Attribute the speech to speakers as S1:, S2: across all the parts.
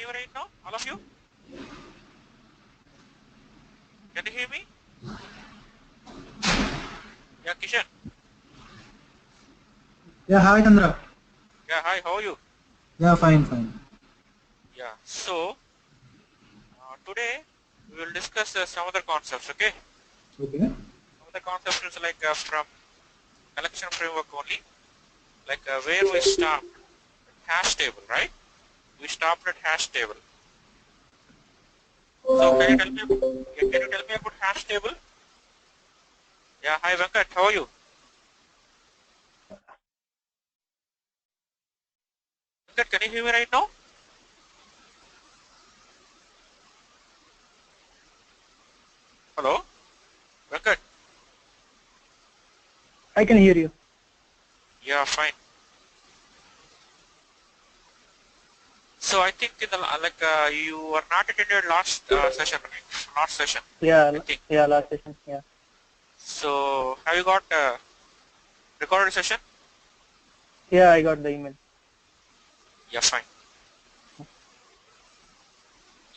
S1: hear me right now? All of you? Can you hear me? Yeah, Kishan.
S2: Yeah, hi Chandra.
S1: Yeah, hi, how are you?
S2: Yeah, fine.
S1: Yeah, so today we will discuss some other concepts, okay?
S2: Okay.
S1: Some other concepts is like from collection framework only, like where we stopped hash table, right? We stopped at hash table. So can you tell me? Can you tell me about hash table? Yeah, hi Venkat, how are you? Venkat, can you hear me right now? Hello, Venkat.
S3: I can hear you.
S1: Yeah, fine. So I think in the you were not attended last session, right? Last session, I
S3: Yeah,
S1: think.
S3: yeah, last session. Yeah.
S1: So have you got recorded session?
S3: Yeah, I got the email.
S1: Yeah, fine.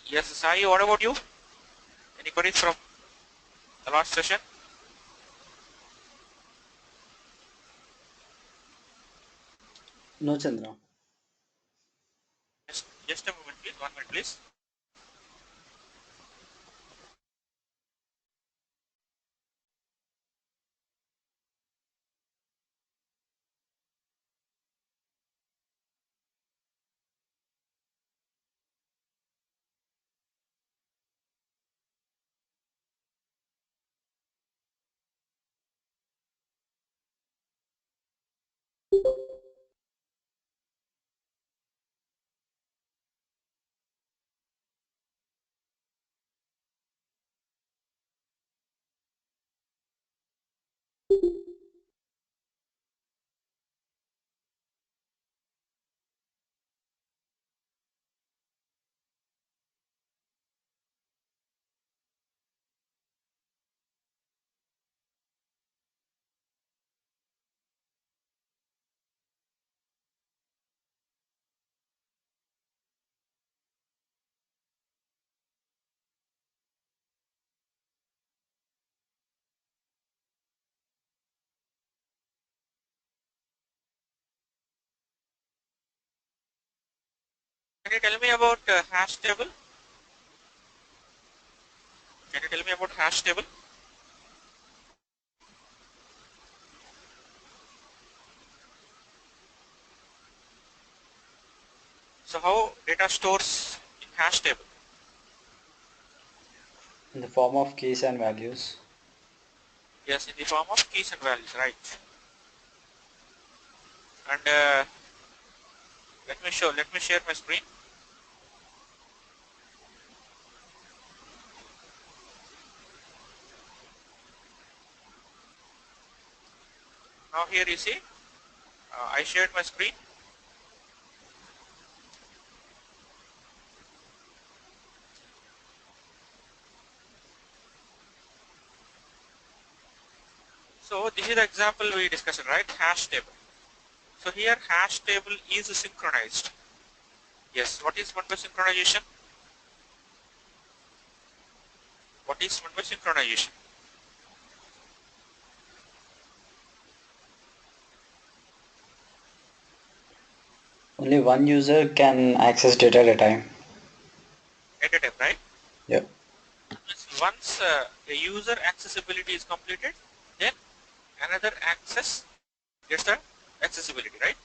S1: Yes, Sai, what about you? Any queries from the last session?
S4: No, Chandra.
S1: Just a moment, please. 1 minute, please. Can you tell me about hash table? Can you tell me about hash table? So how data stores in hash table?
S4: In the form of keys and values.
S1: Yes, in the form of keys and values, right? And let me share my screen. Now here you see, I shared my screen. So this is the example we discussed, right? Hash table. So here hash table is synchronized. Yes, what is one-way synchronization? What is one-way synchronization?
S4: Only one user can access data at a time.
S1: At a time, right?
S4: Yep.
S1: Once a user accessibility is completed, then another access gets the accessibility, right?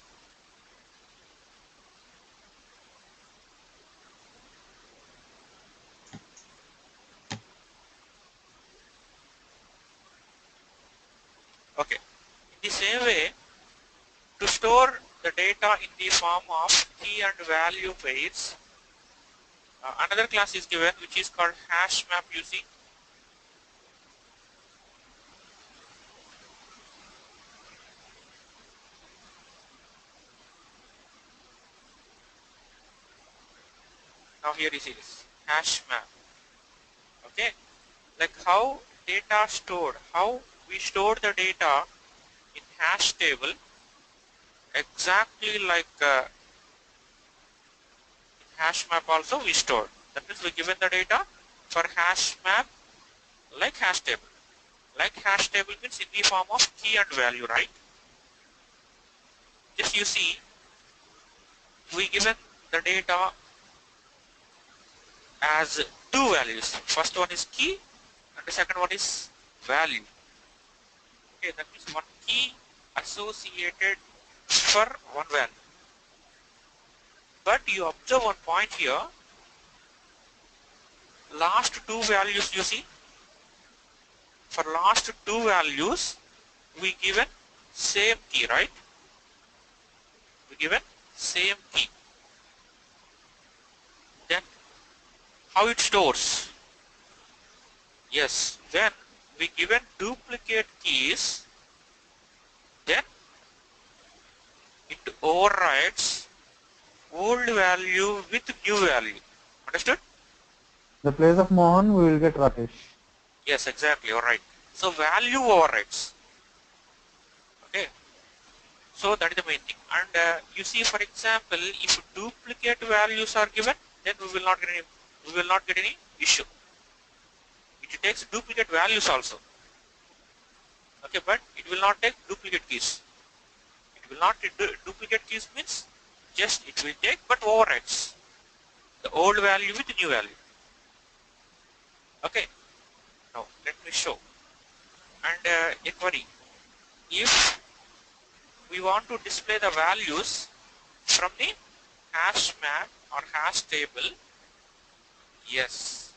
S1: Okay. In the same way, to store the data in the form of key and value pairs, another class is given which is called HashMap using. Now here you see this HashMap. Okay, like how data stored, how we store the data in hash table exactly like in hash map also we store. That means we given the data for hash map like hash table. Like hash table means in the form of key and value, right? Just you see, we given the data as two values. First one is key and the second one is value. Okay, that means one key associated for one value. But you observe one point here, last two values you see, for last two values we given same key, right? We given same key. Then how it stores? Yes, when we given duplicate keys, then it overrides old value with new value. Understood?
S5: The place of Mohan, we will get Rakesh.
S1: Yes, exactly. All right. So value overrides. Okay. So that is the main thing. And you see, for example, if duplicate values are given, then we will not get any issue. It takes duplicate values also. Okay, but it will not take duplicate keys. It will not duplicate keys means just it will take but overrides the old value with the new value. Okay. Now let me show. And a query. If we want to display the values from the hash map or hash table, yes.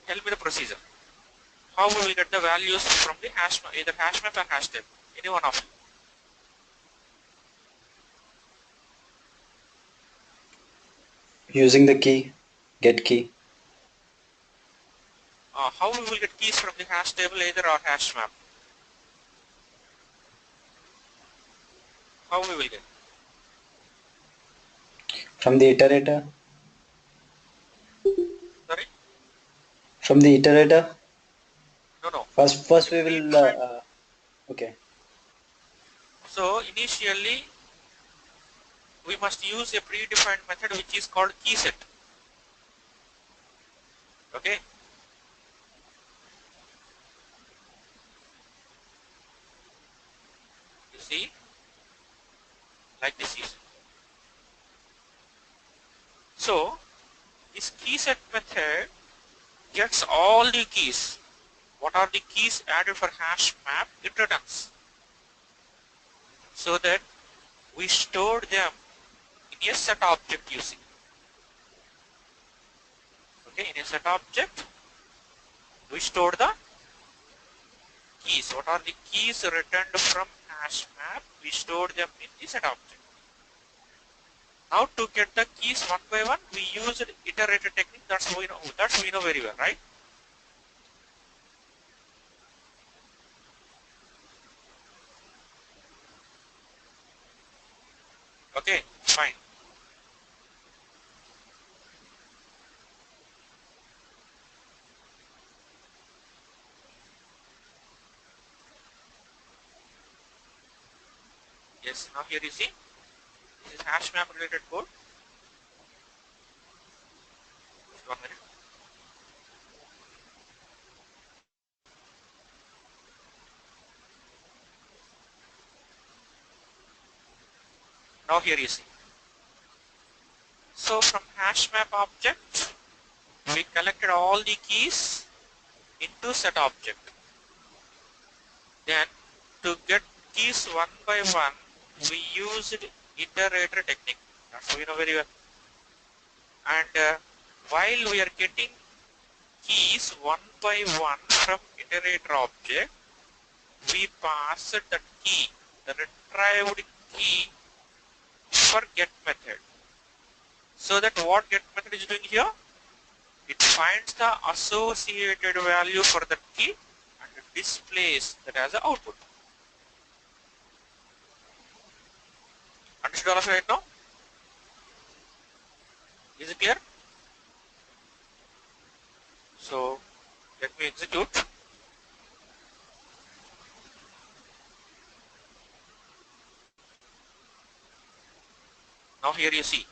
S1: Tell me the procedure. How we will get the values from the hash map, either hash map or hash table? Any one of you.
S4: Using the key, get key.
S1: How we will get keys from the hash table, either or hash map? How we will get?
S4: From the iterator?
S1: Sorry?
S4: From the iterator?
S1: No.
S4: First we will,
S1: Predefined.
S4: okay.
S1: So initially we must use a predefined method which is called keySet. Okay. You see, like this is. So this keySet method gets all the keys. What are the keys added for hash map? It returns. So that we stored them in a set object, you see. Okay, in a set object we stored the keys. What are the keys returned from hash map? We stored them in the set object. Now to get the keys one by one, we used iterator technique. That's we know very well, right? Okay, fine. Yes, now here you see, this is hash map related code. Just 1 minute. Now here you see. So from hash map object, we collected all the keys into set object. Then to get keys one by one, we used iterator technique. That's we know very well. And while we are getting keys one by one from iterator object, we passed that key, the retrieved key, for get method. So that what get method is doing here? It finds the associated value for that key and displays that as an output. Understood all of it right now? Is it clear? So let me execute. Now here you see,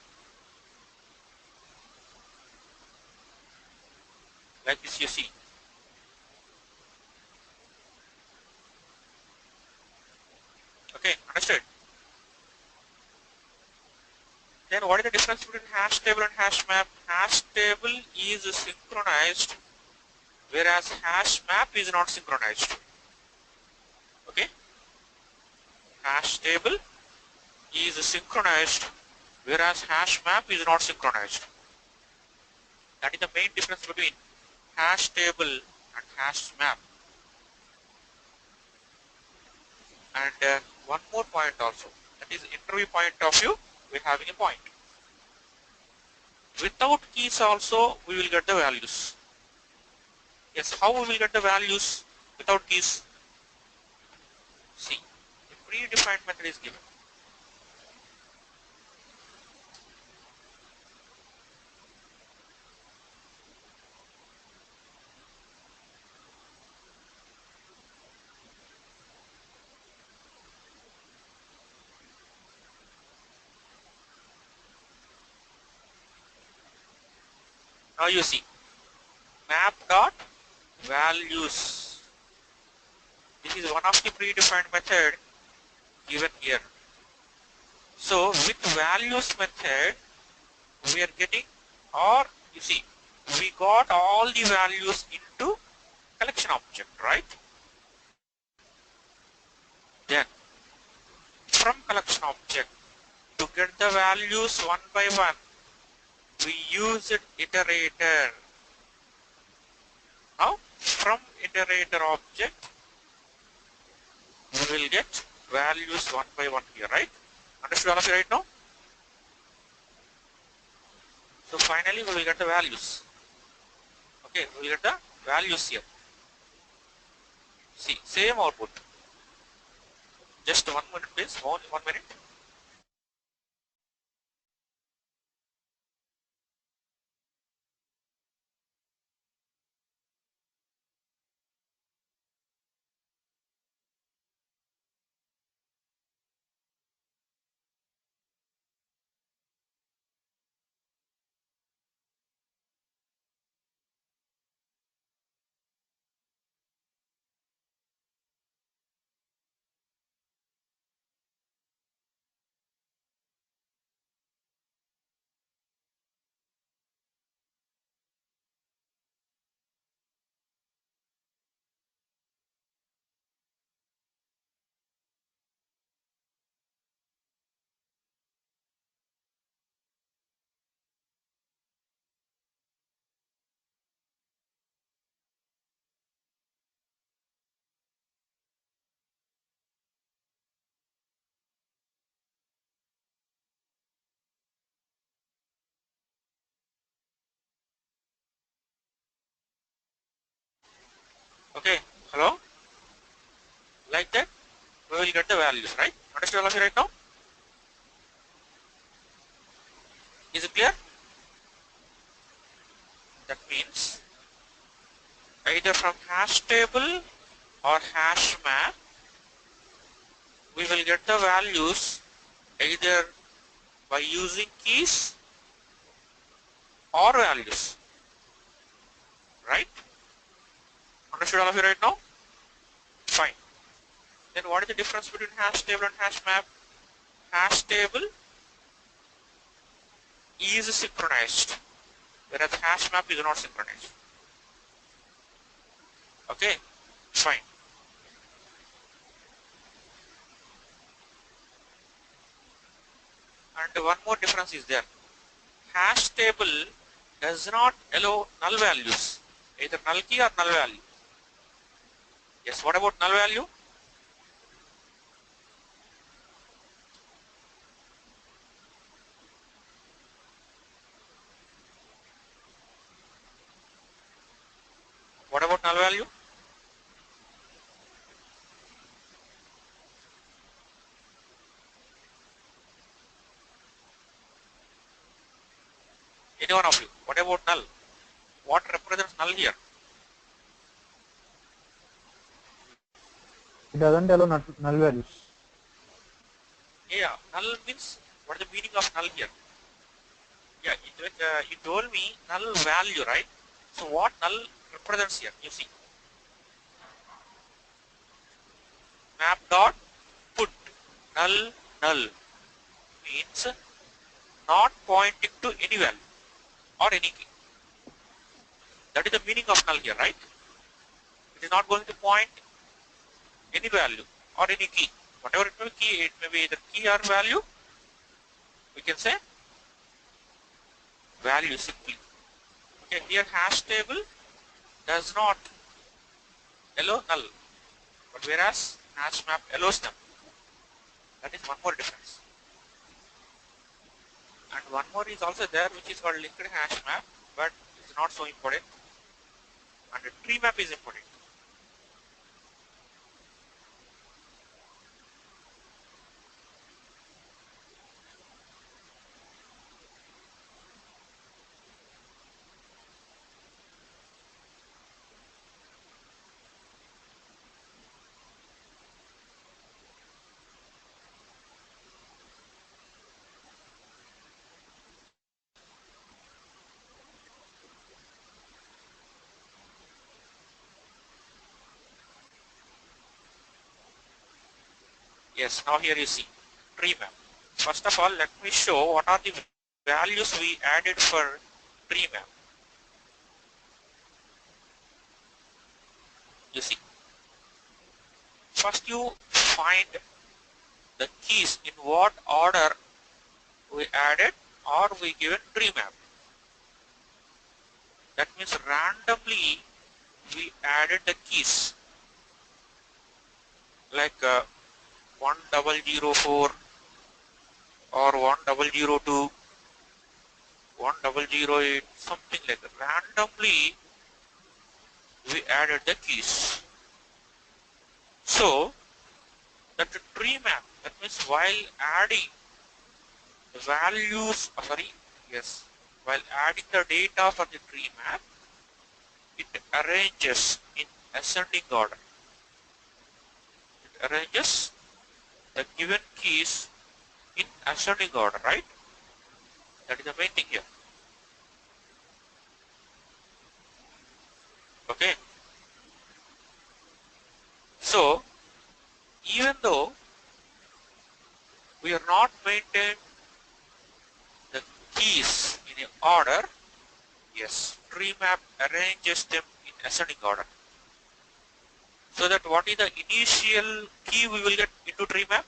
S1: like this you see. Okay, understood? Then what is the difference between hash table and hash map? Hash table is synchronized, whereas hash map is not synchronized. Okay? Hash table is synchronized, whereas hash map is not synchronized. That is the main difference between hash table and hash map. And one more point also, that is interview point of view, we are having a point. Without keys also we will get the values. Yes, how we will get the values without keys? See, a predefined method is given. Now you see, map dot values. This is one of the predefined method given here. So with values method we are getting, or you see, we got all the values into collection object, right? Then from collection object, to get the values one by one, we used iterator. Now from iterator object we will get values one by one here, right? Understood all of you right now? So finally we will get the values. Okay, we will get the values here. See, same output. Just 1 minute please, 1 minute. Okay, hello? Like that, we will get the values, right? Understood all of you right now? Is it clear? That means either from hash table or hash map, we will get the values either by using keys or values, right? Understood all of you right now? Fine. Then what is the difference between hash table and hash map? Hash table is synchronized, whereas hash map is not synchronized. Okay, fine. And one more difference is there. Hash table does not allow null values, either null key or null value. Yes, what about null value? What about null value? Any one of you? What about null? What represents null here?
S5: It doesn't allow null values.
S1: Yeah, null means, what is the meaning of null here? Yeah, you told me null value, right? So what null represents here. You see, map dot put null null means not pointing to any value or any key. That is the meaning of null here, right? It is not going to point any value or any key. Whatever it may be key, it may be either key or value. We can say value simply. Okay, here hash table does not allow null, but whereas hash map allows them. That is one more difference. And one more is also there, which is called linked hash map, but it's not so important. And the tree map is important. Yes, now here you see tree map. First of all, let me show what are the values we added for tree map. You see, first you find the keys in what order we added or we given tree map. That means randomly we added the keys like 1004 or 1002, 1008, something like that. Randomly we added the keys. So that tree map, that means while adding the values, while adding the data for the tree map, it arranges in ascending order. It arranges the given keys in ascending order, right? That is the main thing here. Okay. So even though we are not maintaining the keys in order, yes, tree map arranges them in ascending order. So that what is the initial key we will get into tree map?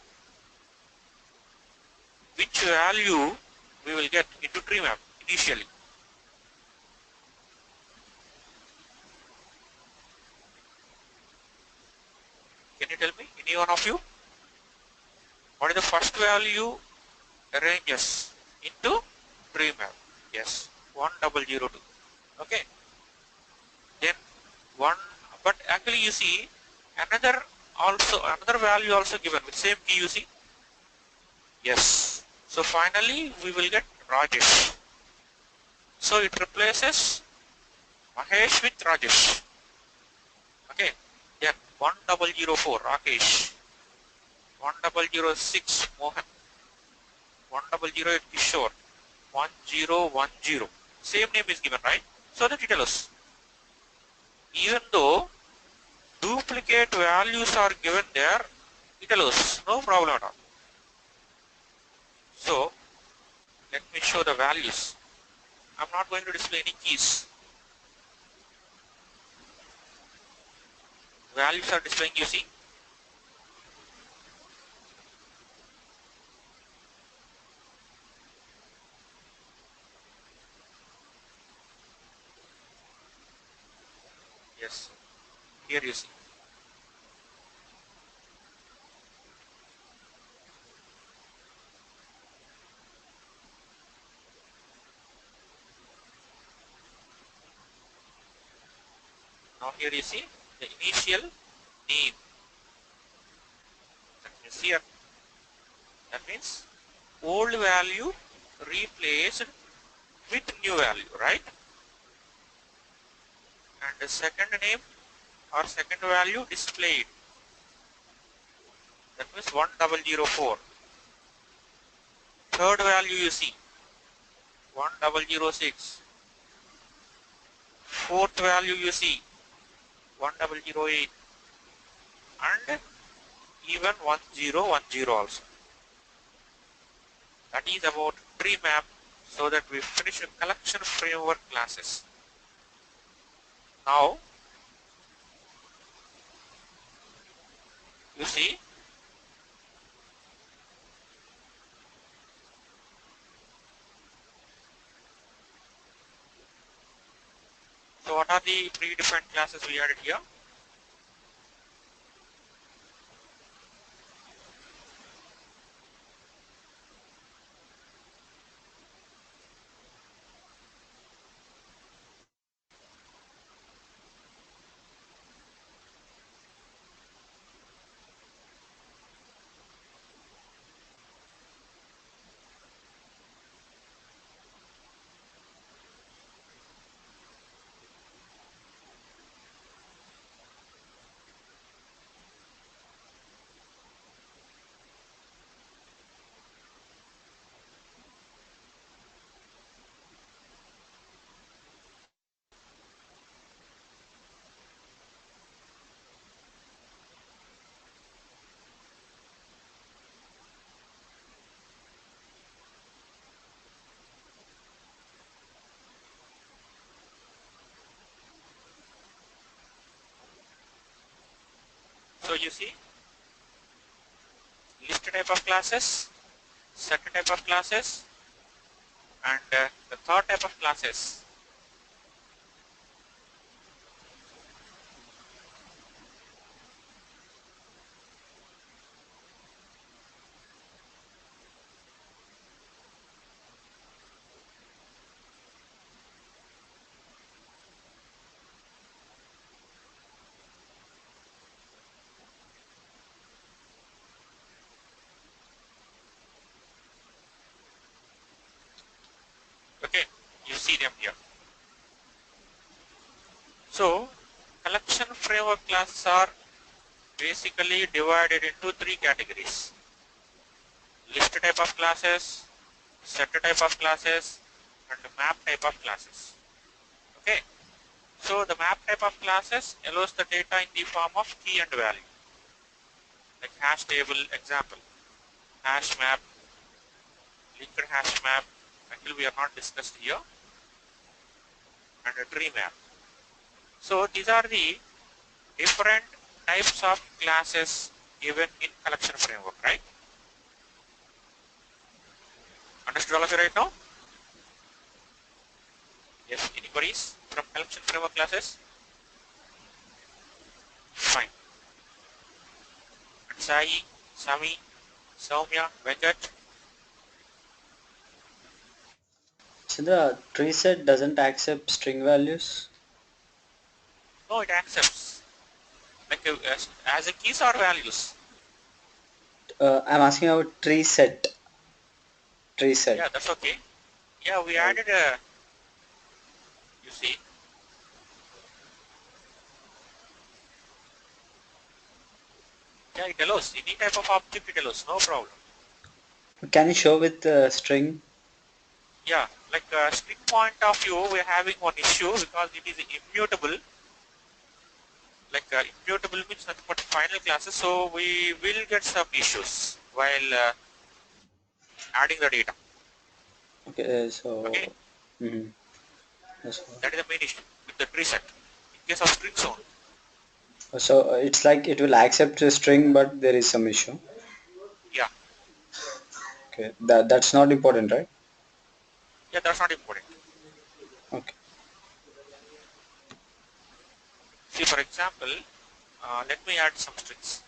S1: Which value we will get into tree map initially? Can you tell me, any one of you? What is the first value arranges into tree map? Yes, 1002. Okay. Then one, but actually you see another value also given with same key, you see. Yes. So finally we will get Rajesh. So it replaces Mahesh with Rajesh. Okay. Then 1004 Rakesh, 1006 Mohan, 1008 Kishore, 1010. Same name is given, right? So that it tells us. Even though duplicate values are given there, it allows no problem at all. So let me show the values. I'm not going to display any keys. Values are displaying, you see. Yes, here you see. Now here you see the initial name. That means here. That means old value replaced with new value, right? And the second name or second value displayed. That means 1004. Third value you see 1006. fourth value you see 1008 and even 1010 also. That is about tree map, so that we finish a collection framework classes. Now you see, so what are the predefined classes we added here? So you see, list type of classes, set type of classes, and the third type of classes. Okay, you see them here. So collection framework classes are basically divided into three categories: list type of classes, set type of classes, and map type of classes. Okay, so the map type of classes allows the data in the form of key and value, like hash table example, hash map, linked hash map, until we are not discussed here, and a tree map. So these are the different types of classes given in collection framework, right? Understood all of you right now? Yes, any queries from collection framework classes? Fine. And Sai, Sami, Soumya, Venkat?
S4: So the tree set doesn't accept string values.
S1: No, it accepts. Like as a keys or values.
S4: I'm asking about tree set. Tree
S1: Yeah,
S4: set.
S1: that's okay. Yeah, we
S4: Oh,
S1: added a, you see, yeah, it allows. Any type of object it allows, no problem.
S4: can you show with string?
S1: Yeah, like strict point of view, we're having one issue because it is immutable. Like immutable means nothing but final classes, so we will get some issues while adding the data.
S4: Okay,
S1: Okay,
S4: so mhm, that's all.
S1: that is the main issue with the tree set. In case of strings only.
S4: So it's like it will accept a string, but there is some issue.
S1: Yeah,
S4: Okay, that's not important, right?
S1: yeah, that's not important.
S4: Okay.
S1: See, for example, let me add some strings.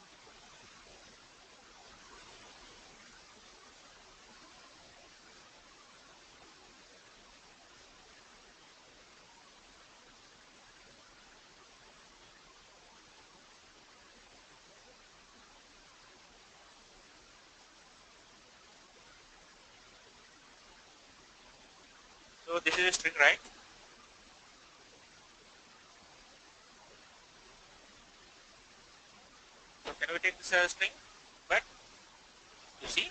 S1: So this is a string, right? So can we take this as a string? But you see,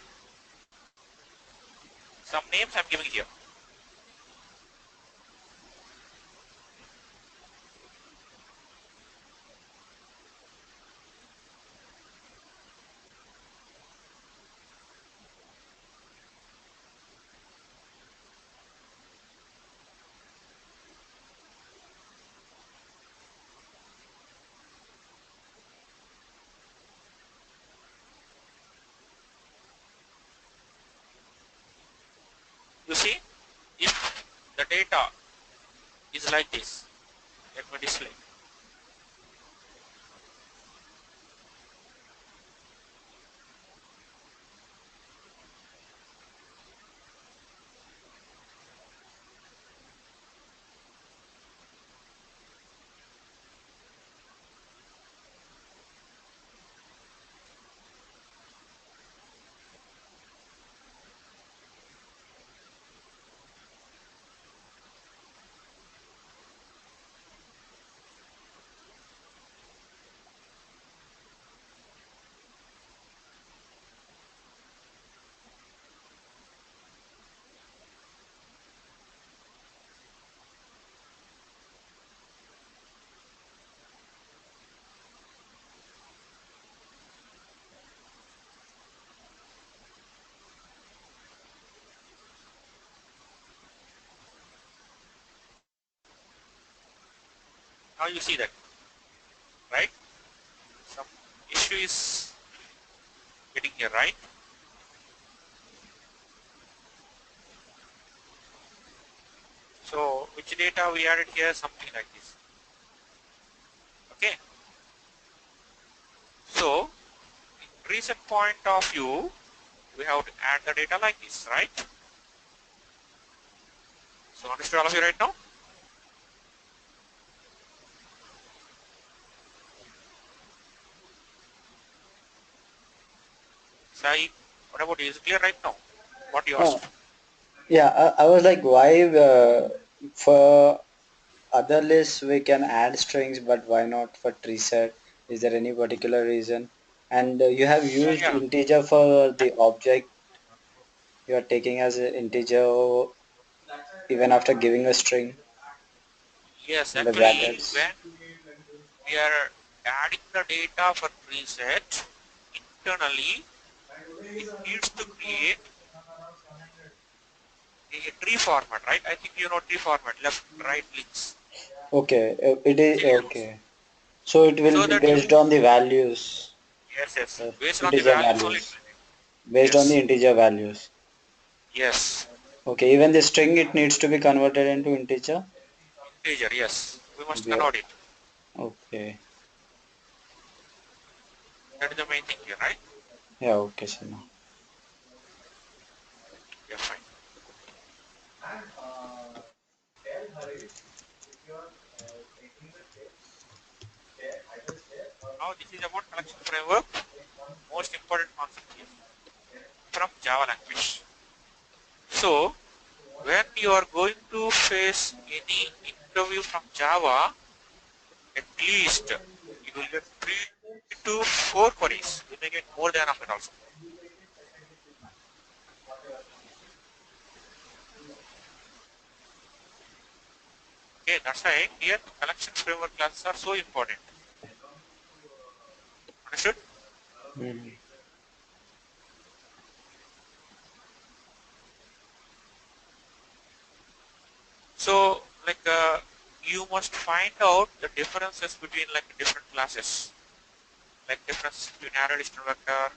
S1: some names I'm giving here. data is like this. Let me display. Now you see that, right? Some issue is getting here, right? So which data we added here? Something like this. Okay. So reset point of view, we have to add the data like this, right? So understood all of you right now? Sai, what about you? Is it clear right now? What you
S4: Oh,
S1: asked?
S4: yeah, I was like, why for other lists we can add strings, but why not for tree set? Is there any particular reason? And you have used
S1: Yeah.
S4: integer for the object you are taking as an integer even after giving a string
S1: Yes,
S4: in the
S1: actually,
S4: brackets.
S1: when we are adding the data for preset, internally, it needs to create a tree format, right? I think you know tree format, left, right, links,
S4: Okay, it is
S1: zeros.
S4: okay. So it will
S1: So
S4: be
S1: that you,
S4: based on the values,
S1: yes, yes, based on the
S4: integer
S1: values only.
S4: values, based on the
S1: Yes,
S4: integer values.
S1: yes,
S4: Okay, even the string it needs to be converted into integer.
S1: integer, yes. We must
S4: Yeah.
S1: convert it.
S4: Okay.
S1: That is the main thing here, right?
S4: Yeah. Okay, so now.
S1: Yeah, fine. Now this is about collection framework. Most important concept here from Java language. So when you are going to face any interview from Java, at least you will get 3 to 4 queries. You may get more than of it also. Okay, that's why here collection framework classes are so important. Understood?
S4: Mhm.
S1: So like you must find out the differences between like different classes, like differences between array list and vector,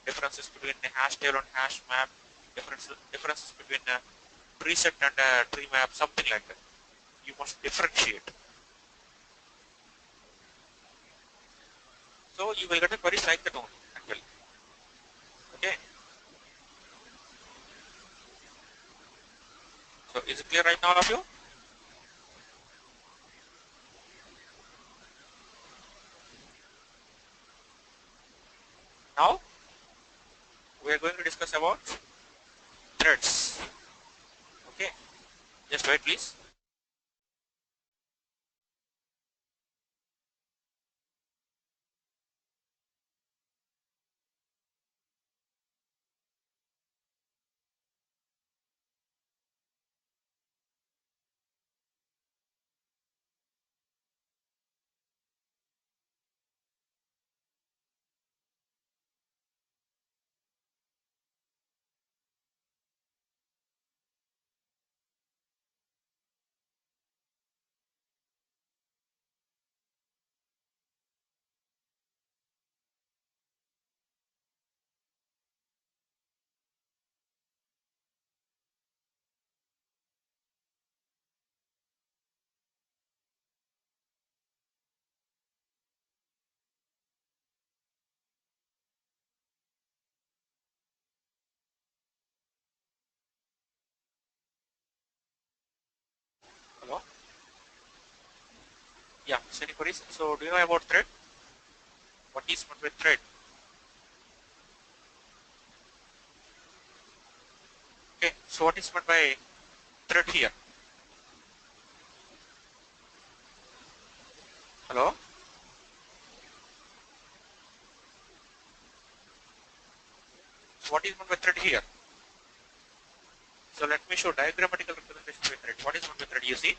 S1: differences between the hash table and hash map, differences between preset and tree map, something like that. You must differentiate. So you will get a queries like that only actually. Okay. So is it clear right now all of you? Now we are going to discuss about threads. Okay. Just wait please. Yeah, any queries? So do you know about thread? What is meant by thread? Okay, so what is meant by thread here? Hello? So what is meant by thread here? So let me show diagrammatical representation by thread. What is meant by thread? You see?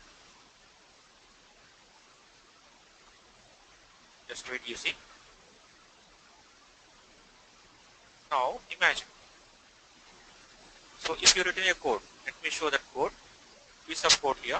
S1: Just wait, you see? Now imagine. So if you written a code, let me show that code. Piece of code here.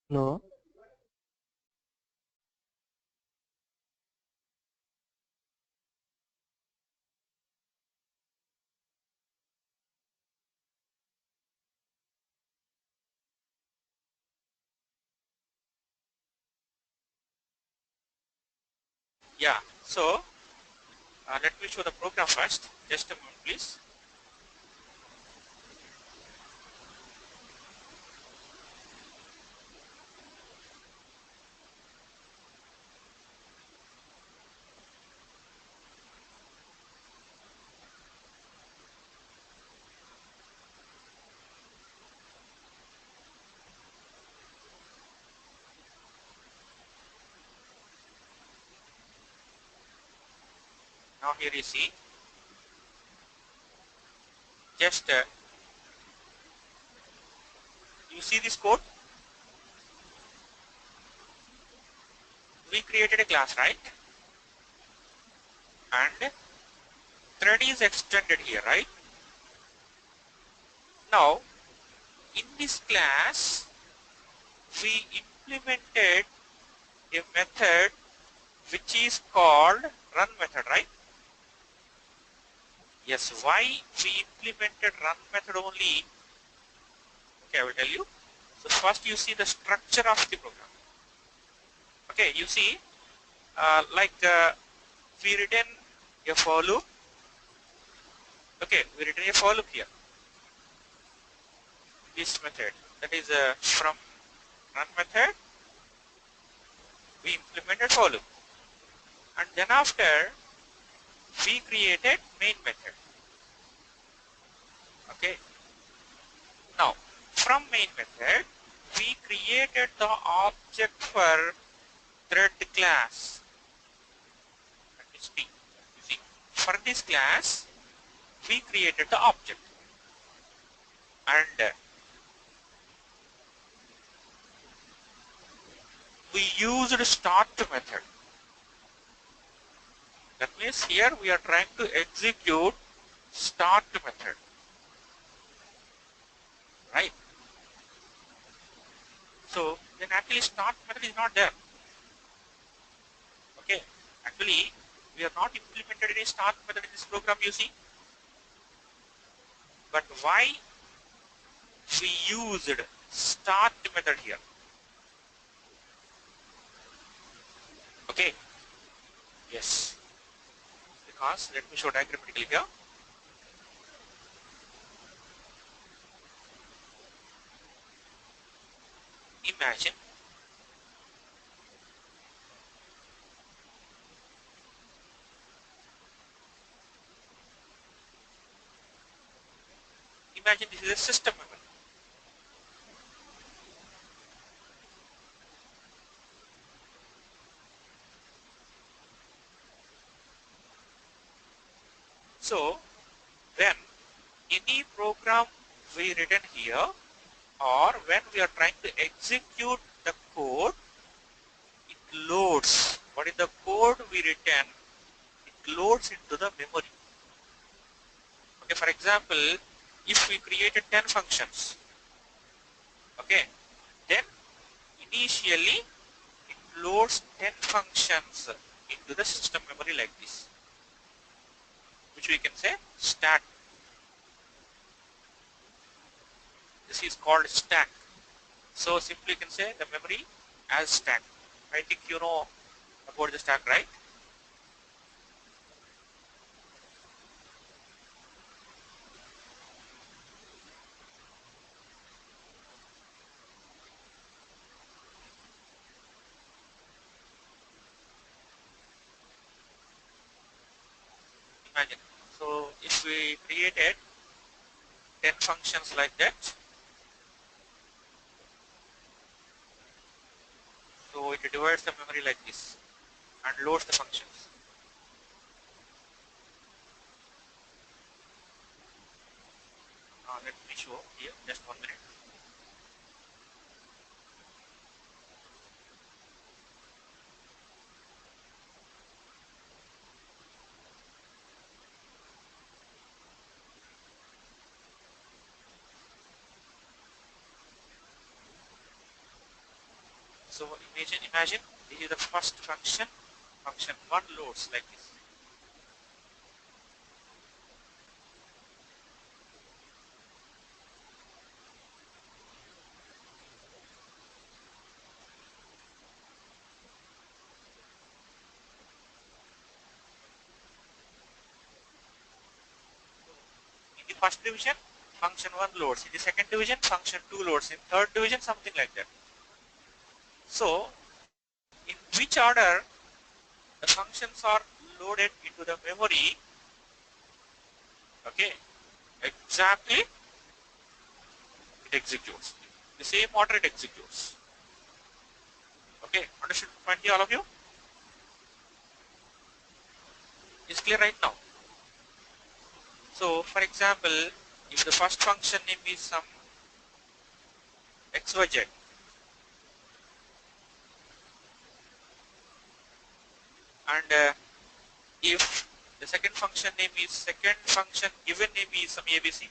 S5: No.
S1: Yeah. So let me show the program first. Just a moment, please. Now here you see. Just you see this code. We created a class, right? And thread is extended here, right? Now in this class we implemented a method which is called run method, right? Yes. Why we implemented run method only? Okay, I will tell you. So first you see the structure of the program. Okay, you see we written a for loop. Okay, we written a for loop here. This method, that is from run method we implemented for loop, and then after we created main method. Okay, now from main method we created the object for thread class. That is T. You see, for this class we created the object, and we used start method. That means here we are trying to execute start method, right? Actually, start method is not there. Okay, actually, we have not implemented any start method in this program, you see. But why we used start method here? Okay, yes, because let me show diagrammatically here. Imagine this is a system memory. So when any program we written here, or when we are trying to execute the code, it loads. What is the code we written? It loads into the memory. Okay, for example, if we created 10 functions, okay, then initially it loads 10 functions into the system memory like this, which we can say stack. This is called stack. So simply you can say the memory as stack. I think you know about the stack, right? Imagine. So if we created 10 functions like that, so it divides the memory like this and loads the functions. Let me show here, just 1 minute. So imagine this is the first function. Function 1 loads like this. In the first division, function 1 loads. In the second division, function 2 loads. In third division, something like that. So in which order the functions are loaded into the memory, okay, exactly it executes. The same order it executes. Okay, understood point here all of you? Is clear right now? So for example, if the first function name is some xyz, and if the second function name is second function given name is some abc.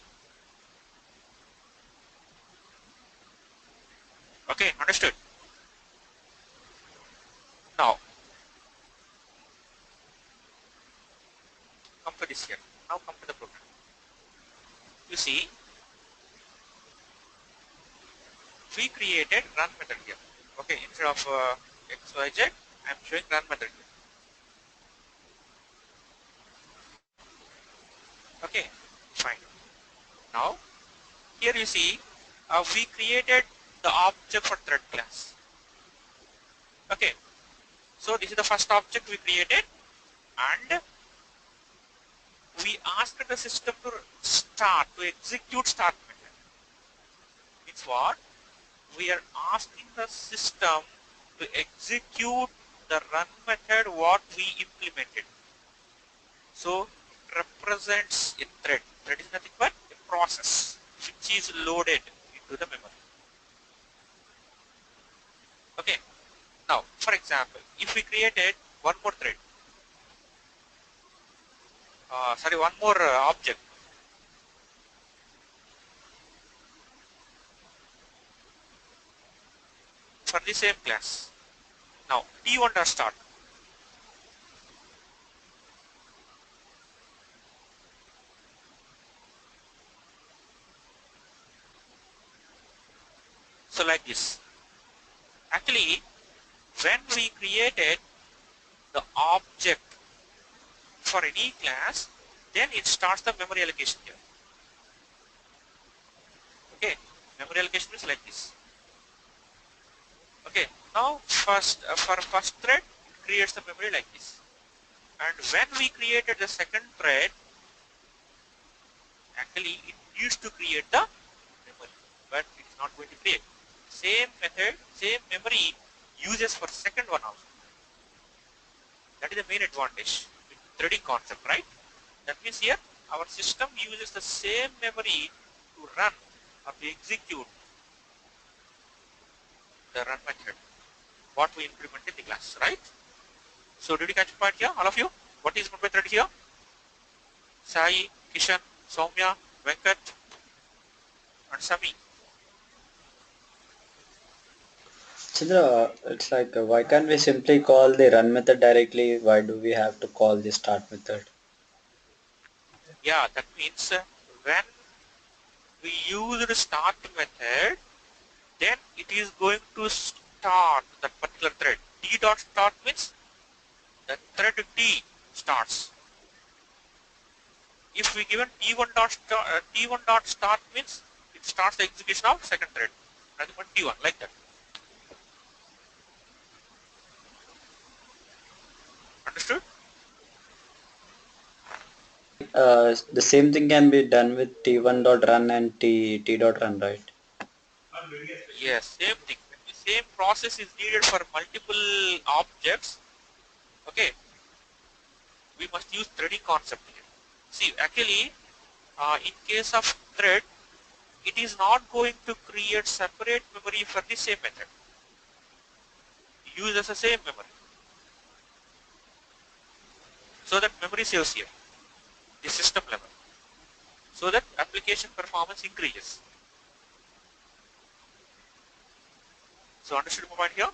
S1: Okay, understood? Now come to this here. Now come to the program. You see, we created run method here. Okay, instead of xyz, I am showing run method here. Okay, fine. Now here you see we created the object for thread class. Okay, so this is the first object we created, and we asked the system to execute start method. Means what? We are asking the system to execute the run method what we implemented. So it represents a thread. Thread is nothing but a process which is loaded into the memory. Okay. Now, for example, if we created one more thread, one more object. for the same class. Now T1 dot start. So like this. Actually, when we created the object for any class, then it starts the memory allocation here. Okay, memory allocation is like this. Okay, now first for first thread, it creates the memory like this. And when we created the second thread, actually it used to create the memory, but it's not going to create. Same method, same memory uses for second one also. That is the main advantage with threading concept, right? That means here our system uses the same memory to run or to execute the run method, what we implement in the class, right? So did you catch the point here, all of you? What is meant by thread here? Sai, Kishan, Soumya, Venkat, and Sami.
S4: Chandra, it's like why can't we simply call the run method directly? Why do we have to call the start method?
S1: Yeah, that means when we use the start method, then it is going to start that particular thread. T dot start means the thread T starts. If we given T1 dot start means it starts the execution of second thread. Nothing but T1 like that. Understood?
S4: The same thing can be done with T1.run and T.run, right?
S1: Yes, same thing. When the same process is needed for multiple objects, okay, we must use threading concept here. See, actually, in case of thread, it is not going to create separate memory for the same method. Use as the same memory. So that memory saves here, the system level. So that application performance increases. So understood my point here?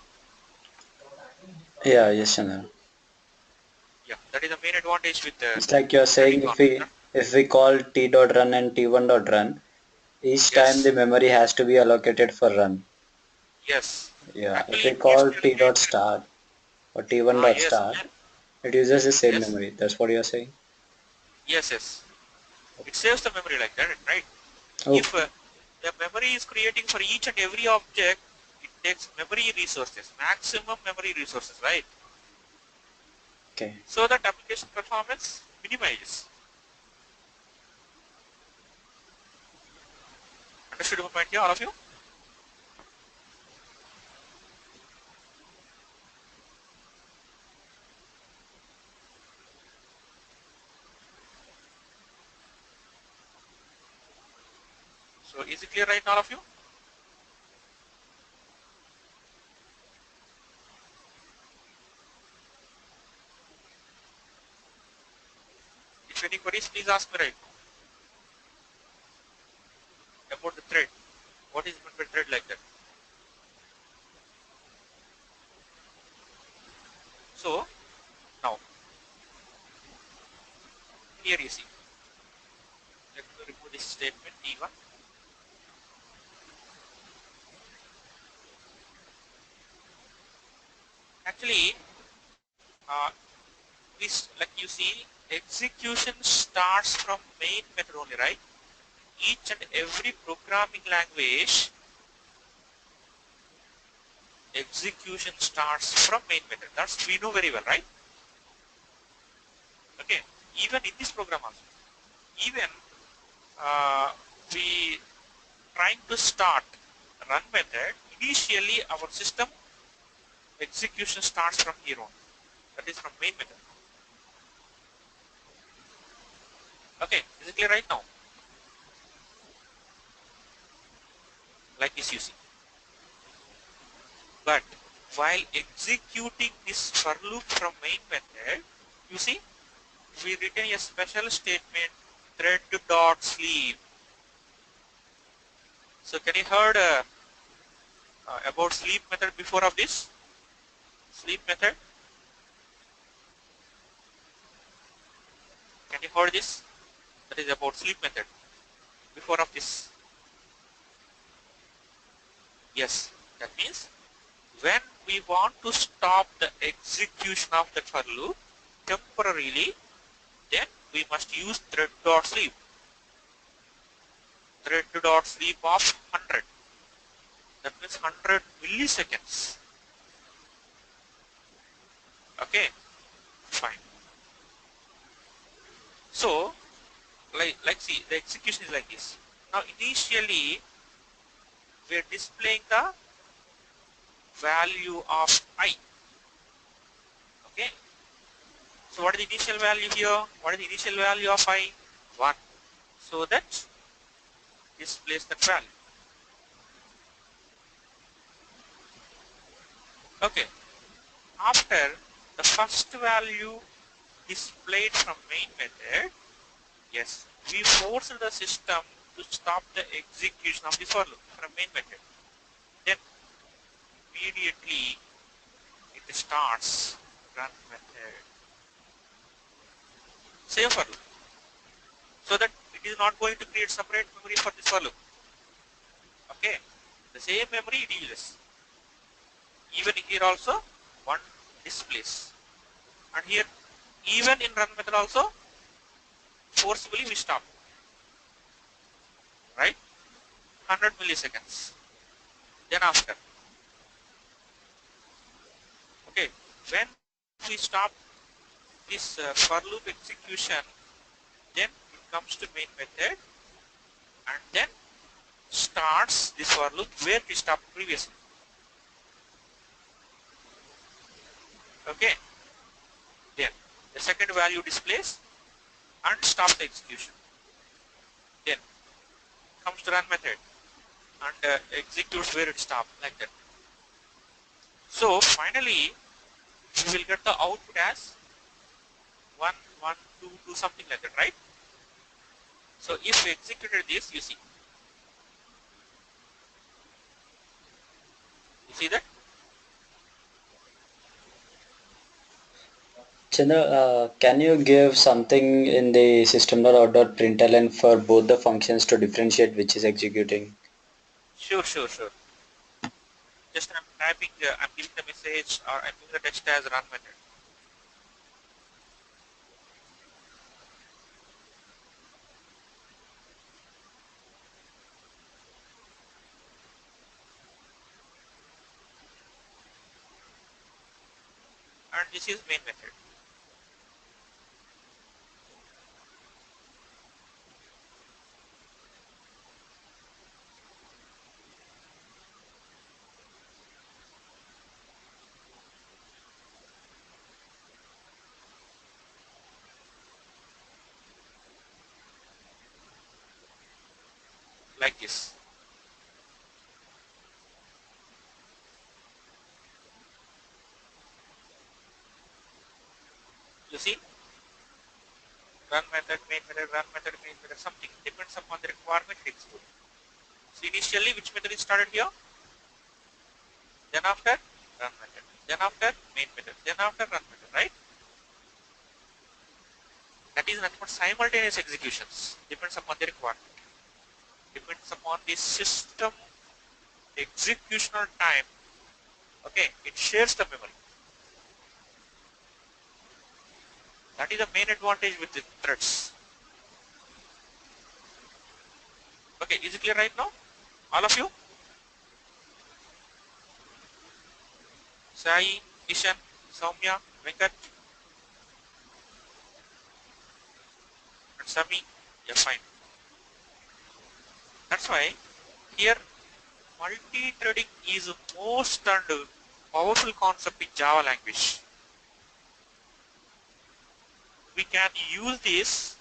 S4: Yeah, yes, Chandra.
S1: Yeah, that is the main advantage with the
S4: It's like you're
S1: threading
S4: saying
S1: concept. Huh?
S4: if we call T.run and T1.run, each time the
S1: Yes,
S4: memory has to be allocated for run.
S1: yes.
S4: Yeah, if
S1: Actually,
S4: we
S1: it needs
S4: call
S1: to allocate.
S4: T.start or T1
S1: Yes,
S4: start, it uses the same
S1: yes,
S4: memory. That's what you're saying?
S1: yes, yes. It saves the memory like that, right?
S4: Oh,
S1: If the memory is creating for each and every object, it takes memory resources, maximum memory resources, right?
S4: okay.
S1: So that application performance minimizes. Understood my point here, all of you? So is it clear right now, all of you? If any queries, please ask me right now about the thread. What is meant by thread like that? So now here you see. Let me remove this statement T1. Actually, uh, this like you see, execution starts from main method only, right? Each and every programming language, execution starts from main method. That's we know very well, right? Okay. Even in this program also, even uh, we trying to start run method. Initially, our system execution starts from here on. That is from main method. Okay. Is it clear right now? Like this you see. But while executing this for loop from main method, you see, we return a special statement thread dot sleep. So can you heard about sleep method before of this? Sleep method. Can you heard this? That is about sleep method before of this. Yes, that means when we want to stop the execution of that for loop temporarily, then we must use thread.sleep. Thread.sleep of 100. That means 100 milliseconds. Okay, fine. So, like see, the execution is like this. Now initially we are displaying the value of I. Okay. So what is the initial value here? What is the initial value of I? 1. So that displays that value. Okay. After the first value displayed from main method, yes, we force the system to stop the execution of the for loop from main method. Then immediately it starts run method save for loop, so that it is not going to create separate memory for this for loop. Okay, the same memory it uses. Even here also one displays, and here even in run method also forcibly we stop, right? 100 milliseconds. Then after, okay, when we stop this for loop execution, then it comes to main method and then starts this for loop where we stopped previously. Okay, then the second value displays and stops the execution. Then comes to run method and executes where it stopped, like that. So finally we will get the output as 1 1 2 2 something like that, right? So if we executed this, you see that.
S4: Chandra, can you give something in the system.out.println for both the functions to differentiate which is executing?
S1: Sure. Just I'm typing, I'm giving the message or I'm giving the text as run method. And this is main method. Like this. You see, run method, main method, run method, main method, something depends upon the requirement it executes. So initially which method is started here? Then after run method. Then after main method. Then after run method, right? That is nothing but simultaneous executions. Depends upon the requirement. Depends upon the system executional time. Okay, it shares the memory. That is the main advantage with the threads. Okay, is it clear right now? All of you? Sai, Ishan, Soumya, Venkat, and Sami. Yeah, fine. That's why here multi-threading is the most and powerful concept in Java language. We can use this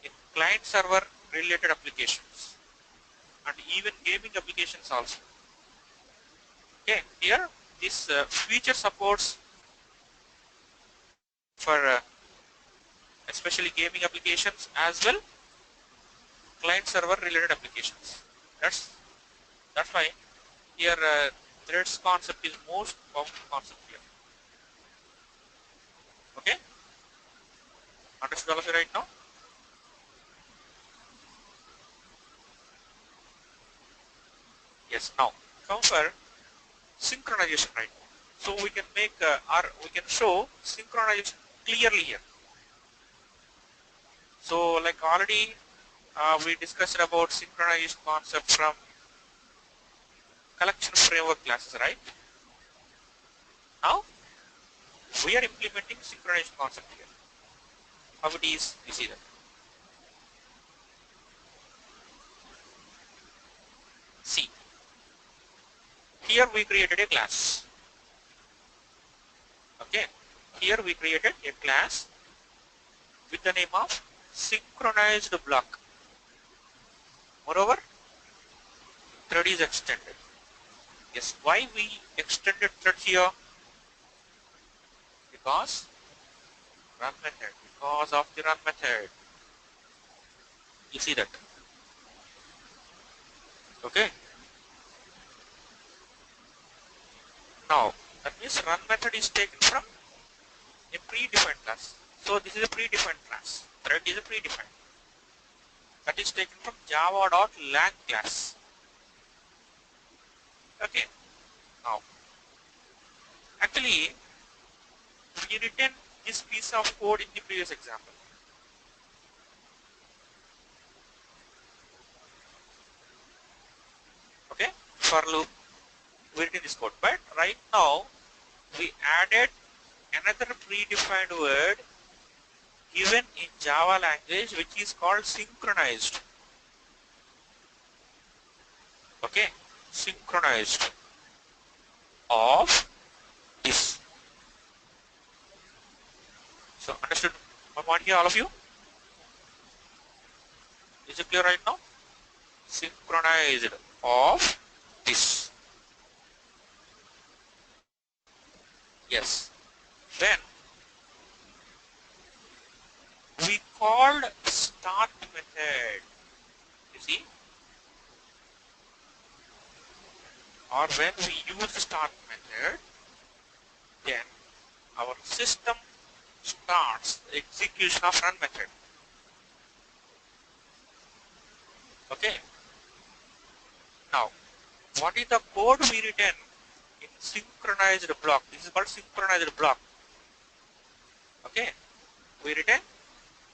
S1: in client server related applications and even gaming applications also. Okay, here this feature supports for especially gaming applications as well client server related applications. That's why Here, threads concept is most powerful concept here. Okay, understood all of you right now? Yes. Now, come for synchronization right now. So we can make or we can show synchronization clearly here. So like already we discussed about synchronization concept from collection framework classes, right? Now we are implementing synchronization concept here. How it is, you see that. See, here we created a class. Okay, here we created a class with the name of synchronized block. Moreover, thread is extended. Yes, why we extended thread here? Because run method. Because of the run method. You see that. Okay. Now that means run method is taken from a predefined class. So this is a predefined class. Thread is a predefined. That is taken from java.lang class. Okay. Now, actually, we written this piece of code in the previous example. Okay. For loop, we written this code. But right now, we added another predefined word given in Java language, which is called synchronized. Okay. Synchronized of this. So understood my point here, all of you? Is it clear right now? Synchronized of this. Yes. Then we called start method. You see, or when we use start method, then our system starts the execution of run method. Okay. Now, what is the code we written in synchronized block? This is called synchronized block. Okay. We written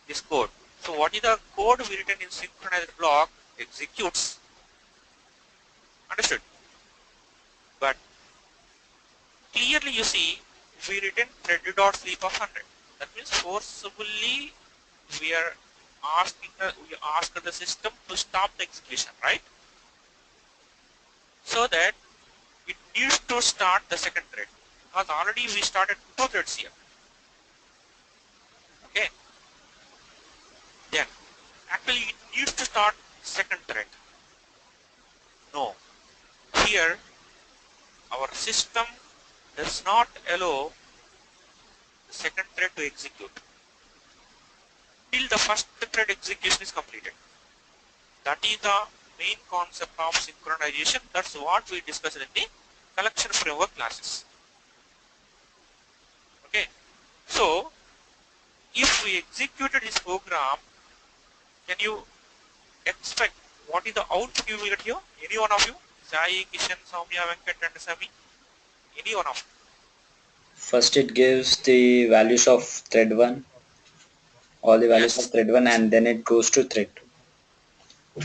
S1: this code. So what is the code we written in synchronized block? Executes. Understood? But clearly you see we written thread.sleep of 100. That means forcibly we are we ask the system to stop the execution, right? So that it needs to start the second thread, because already we started two threads here. Okay. Then actually it needs to start second thread. No. Here our system does not allow the second thread to execute till the first thread execution is completed. That is the main concept of synchronization. That's what we discussed in the collection framework classes. Okay. So if we executed this program, can you expect what is the output you will get here? Any one of you? Sai, Kishan, Soumya, Venkat and Sami? Any one of you?
S4: First, it gives the values of thread 1, all the values of
S1: Yes.
S4: thread 1, and then it goes to thread 2.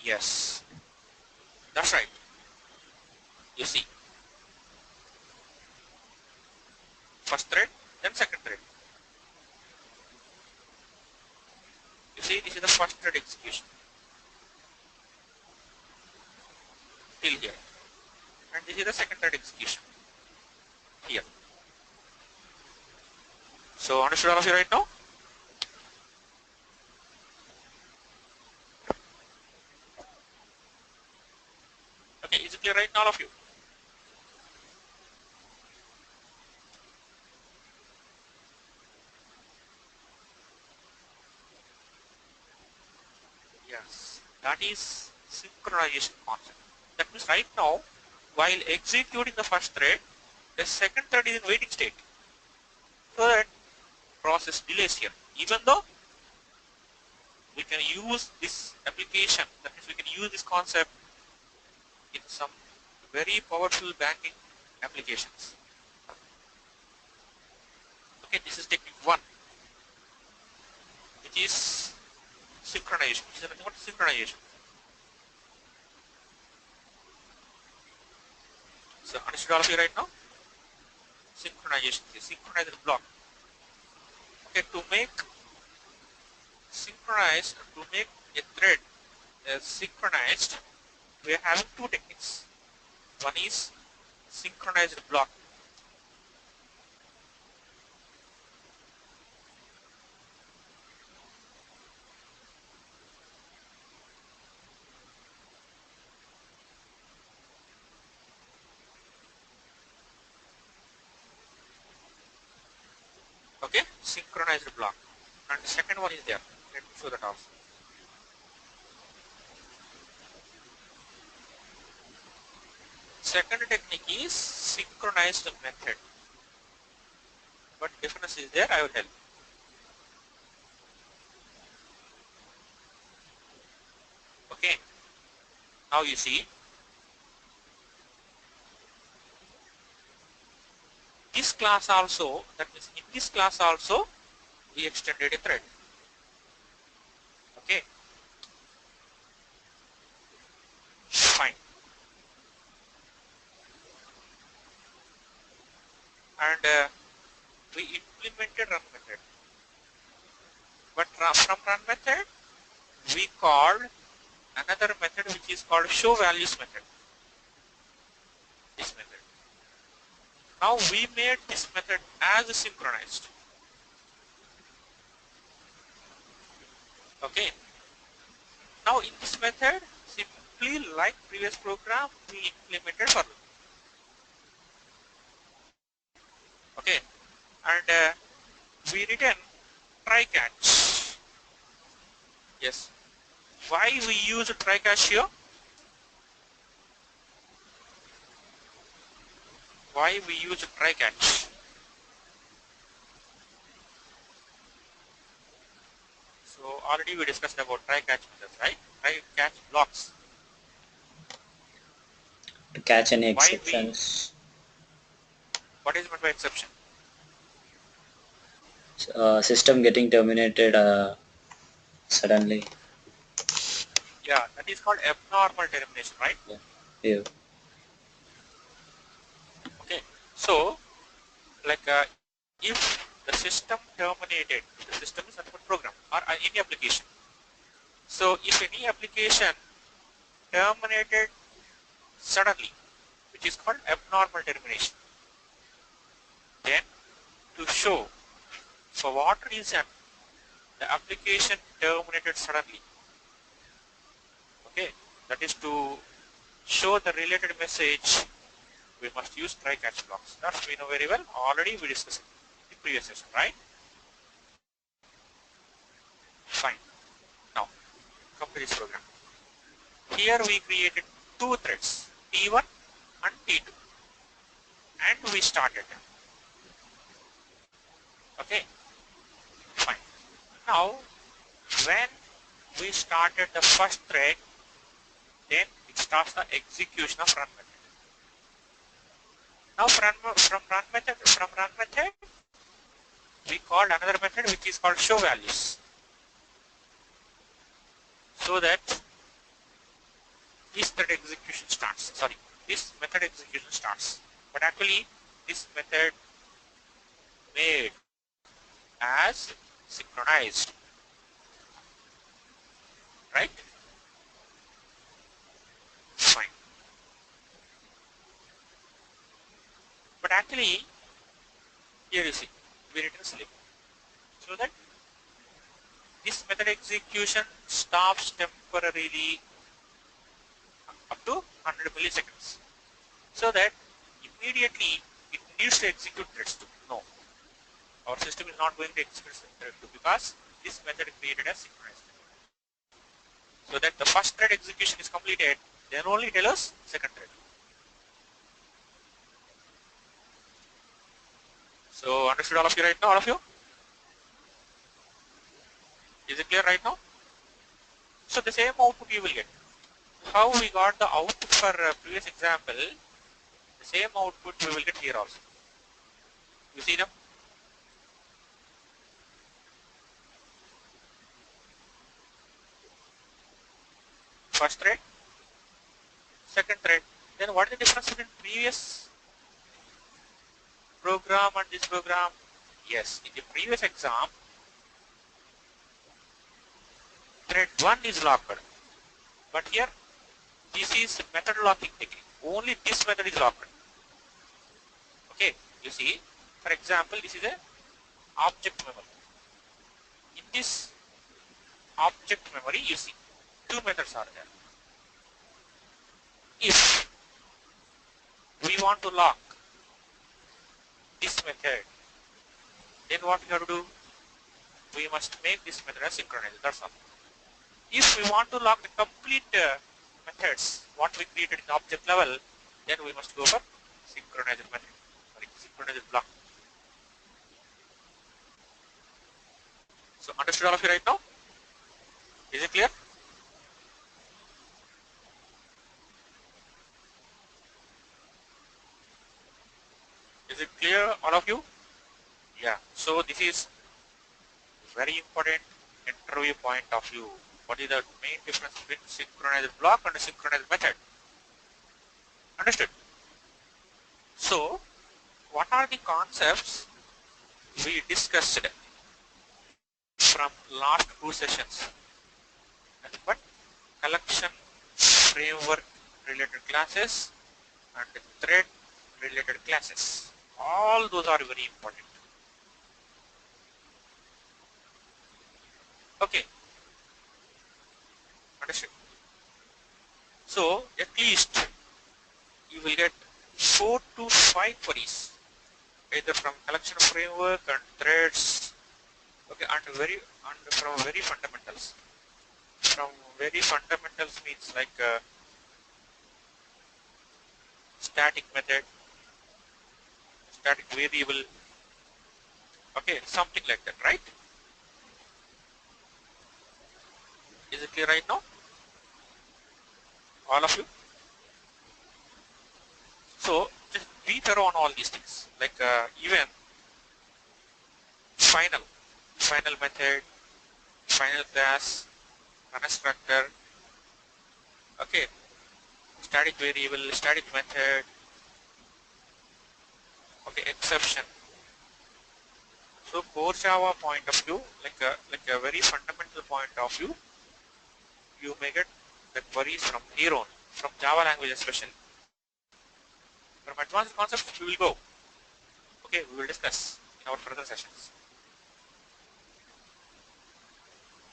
S1: Yes. That's right. You see. First thread, then second thread. You see, this is the first thread execution till here. And this is the second thread execution here. So understood all of you right now? Okay, is it clear right now all of you? Yes. That is synchronization concept. That means right now while executing the first thread, the second thread is in waiting state. So that process delays here. Even though we can use this application, that means we can use this concept in some very powerful banking applications. Okay, this is technique 1, which is synchronization. Which is nothing but synchronization. So understood all of you right now? Synchronization is synchronized block. Okay, to make a thread synchronized, we are having two techniques. One is synchronized block. Okay, synchronized block. And the second one is there. Let me show that also. Second technique is synchronized method. What difference is there? I will help. Okay. Now you see, this class also, that means in this class also, we extended a thread. Okay. Fine. And we implemented run method. But from run method, we called another method which is called show values method. This method. Now we made this method as synchronized. Okay. Now in this method, simply like previous program, we implemented for loop. Okay. And we written try catch. Yes. Why we use try catch here? Why we use try catch? So already we discussed about try catch methods, right? Try catch blocks.
S4: To catch any
S1: Why
S4: exceptions.
S1: What is meant by exception?
S4: System getting terminated suddenly.
S1: Yeah, that is called abnormal termination, right?
S4: Yeah.
S1: Okay. So, like if the system terminated, the system is nothing but program or any application. So if any application terminated suddenly, which is called abnormal termination, then to show for what reason the application terminated suddenly, okay, that is to show the related message, we must use try catch blocks. That we know very well. Already we discussed it in the previous session, right? Fine. Now come to this program. Here we created two threads, T1 and T2, and we started. Okay, fine. Now when we started the first thread, then it starts the execution of run method. Now from run method, we called another method which is called show values, so that this thread execution starts. Sorry, this method execution starts. But actually, this method made as synchronized, right? Fine. But actually, here you see, we written slip, so that this method execution stops temporarily up to 100 milliseconds, so that immediately it needs to execute threads 2. No, our system is not going to execute thread 2 because this method created as synchronized. So that the first thread execution is completed, then only tell us second thread. So understood all of you right now, all of you? Is it clear right now? So the same output you will get. How we got the output for previous example, the same output we will get here also. You see them? First thread, second thread. Then what is the difference between previous program and this program? Yes, in the previous exam, thread 1 is locked. But here, this is method locking technique. Only this method is locked. Okay, you see, for example, this is a object memory. In this object memory, you see, two methods are there. If we want to lock this method, then what we have to do? We must make this method as synchronized. That's all. If we want to lock the complete methods, what we created in the object level, then we must go for synchronized method. Sorry, synchronized block. So understood all of you right now? Is it clear? Is it clear, all of you? Yeah. So this is very important interview point of view. What is the main difference between synchronized block and synchronized method? Understood? So what are the concepts we discussed from last two sessions? Nothing but collection framework related classes and thread related classes. All those are very important. Okay, understood. So at least you will get 4 to 5 queries either from collection framework and threads. Okay, and from very fundamentals. From very fundamentals means like static method, static variable. Okay, something like that, right? Is it clear right now? All of you? So just be thorough on all these things. Like even final, final method, final class, constructor. Okay, static variable, static method. Okay, exception. So core Java point of view, like a very fundamental point of view, you may get the queries from here on, from Java language especially. From advanced concepts, we will go. Okay, we will discuss in our further sessions.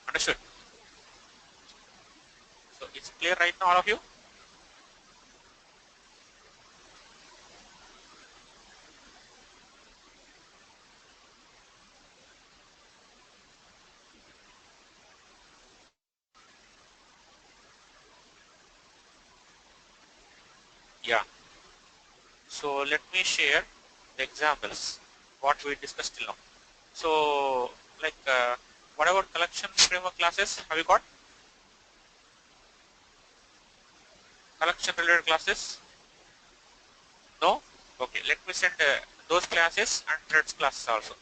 S1: Understood? So it's clear right now, all of you? Yeah. So let me share the examples, what we discussed till now. So like what about collection framework classes? Have you got collection related classes? No? Okay, let me send those classes and threads classes also.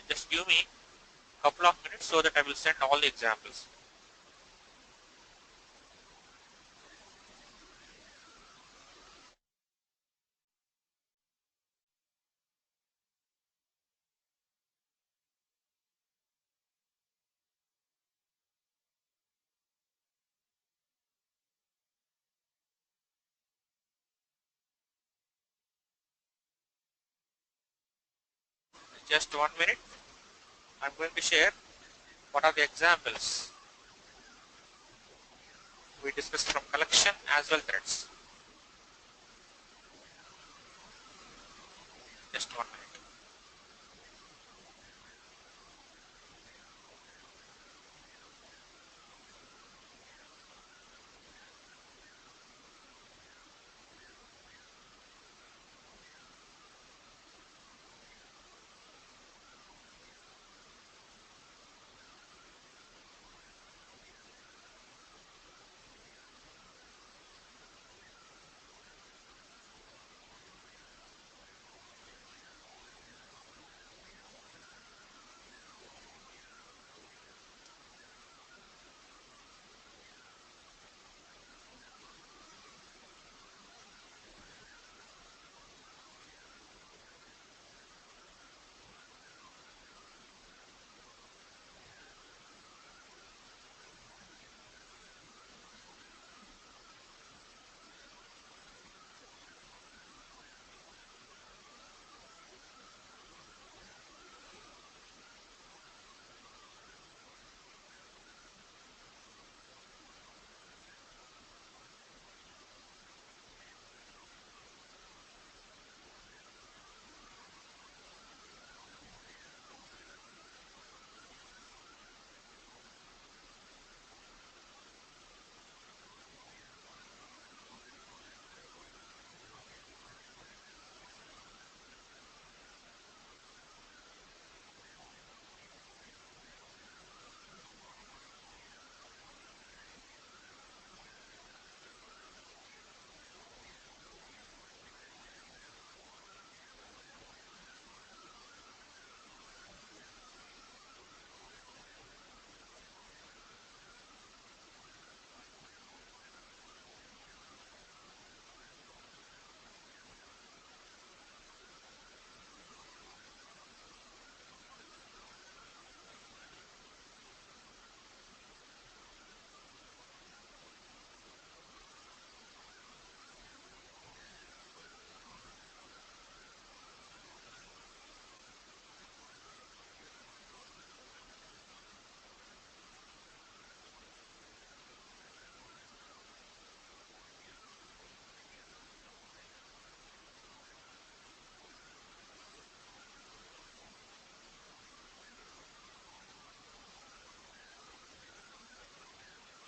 S1: Just give me a couple of minutes so that I will send all the examples. Just 1 minute. I'm going to share what are the examples we discussed from collection as well threads. Just 1 minute.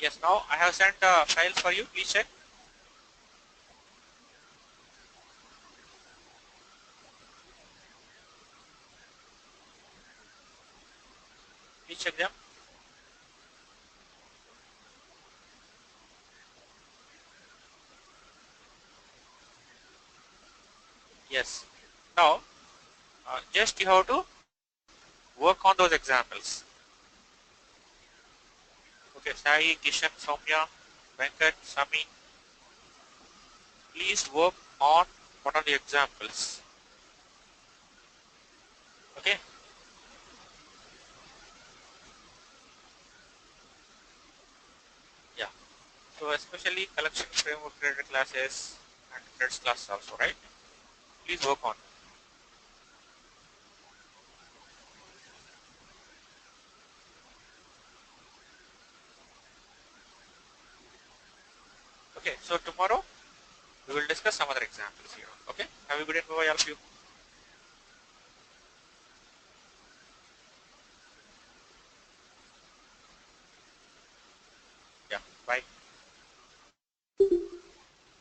S1: Yes, now I have sent a file for you. Please check. Please check them. Yes. Now, just you have to work on those examples. Okay, Sai, Kishan, Soumya, Venkat, Sami, please work on what are the examples. Okay. Yeah. So especially collection framework created classes and threads class also, right? Please work on. Okay. So tomorrow we will discuss some other examples here. Okay. Have a good day. Bye bye all of you.